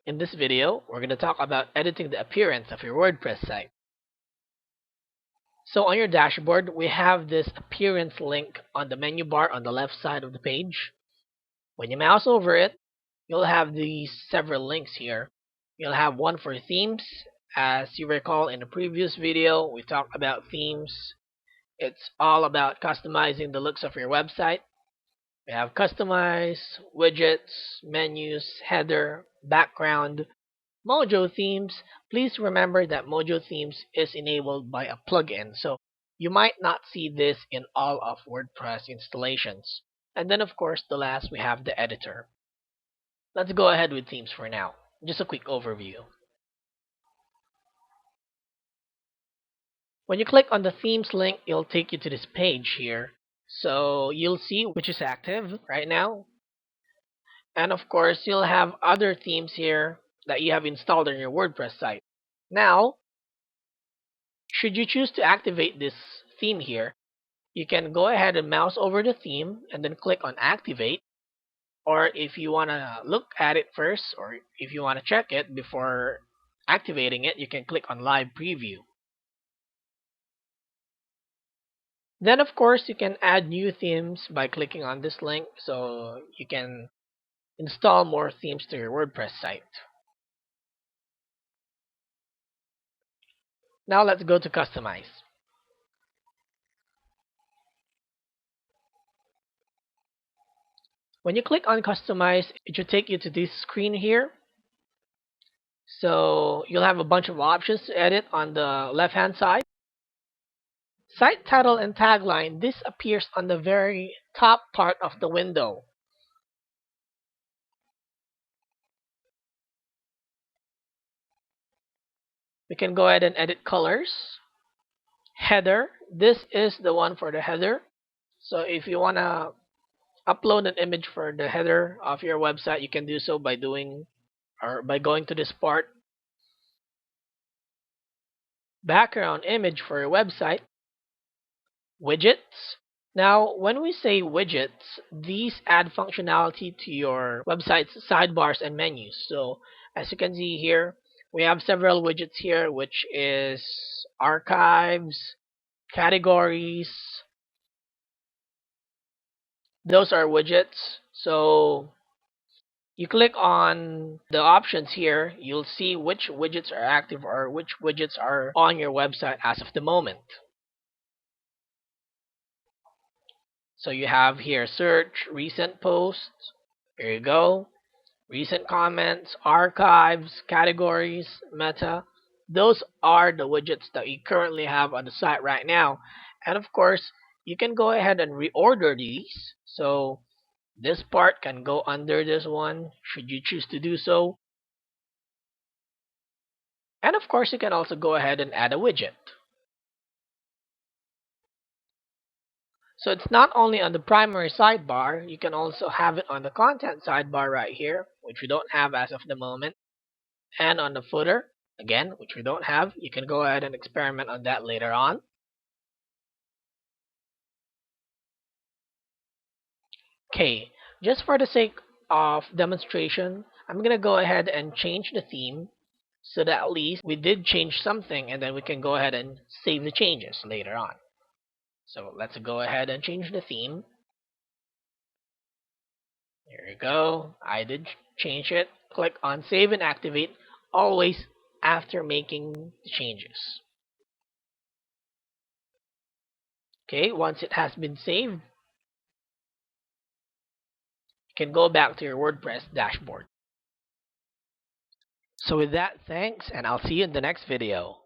In this video, we're going to talk about editing the appearance of your WordPress site. So on your dashboard, we have this appearance link on the menu bar on the left side of the page. When you mouse over it, you'll have these several links here. You'll have one for themes. As you recall in the previous video, we talked about themes. It's all about customizing the looks of your website. We have customize, widgets, menus, header, background, Mojo themes. Please remember that Mojo themes is enabled by a plugin, so you might not see this in all of WordPress installations. And then of course the last we have the editor. Let's go ahead with themes for now. Just a quick overview. When you click on the themes link, it'll take you to this page here. So you'll see which is active right now. And of course you'll have other themes here that you have installed on your WordPress site. Now, should you choose to activate this theme here, you can go ahead and mouse over the theme and then click on activate. Or if you want to look at it first, or if you want to check it before activating it, you can click on live preview. Then of course you can add new themes by clicking on this link, so you can install more themes to your WordPress site. Now let's go to customize. When you click on customize, it should take you to this screen here. So you'll have a bunch of options to edit on the left hand side. Site title and tagline, this appears on the very top part of the window. We can go ahead and edit colors. Header, this is the one for the header. So if you want to upload an image for the header of your website, you can do so by going to this part. Background image for your website. Widgets. Now, when we say widgets, these add functionality to your website's sidebars and menus. So as you can see here, we have several widgets here, which is archives, categories. Those are widgets. So you click on the options here, you'll see which widgets are active or which widgets are on your website as of the moment. So you have here search, recent posts, here you go, recent comments, archives, categories, meta. Those are the widgets that you currently have on the site right now. And of course, you can go ahead and reorder these. So this part can go under this one, should you choose to do so. And of course, you can also go ahead and add a widget. So it's not only on the primary sidebar, you can also have it on the content sidebar right here, which we don't have as of the moment. And on the footer, again, which we don't have. You can go ahead and experiment on that later on. Okay, just for the sake of demonstration, I'm going to go ahead and change the theme so that at least we did change something, and then we can go ahead and save the changes later on. So let's go ahead and change the theme. Here you go. I did change it. Click on save and activate, always after making the changes. Okay, once it has been saved, you can go back to your WordPress dashboard. So with that, thanks, and I'll see you in the next video.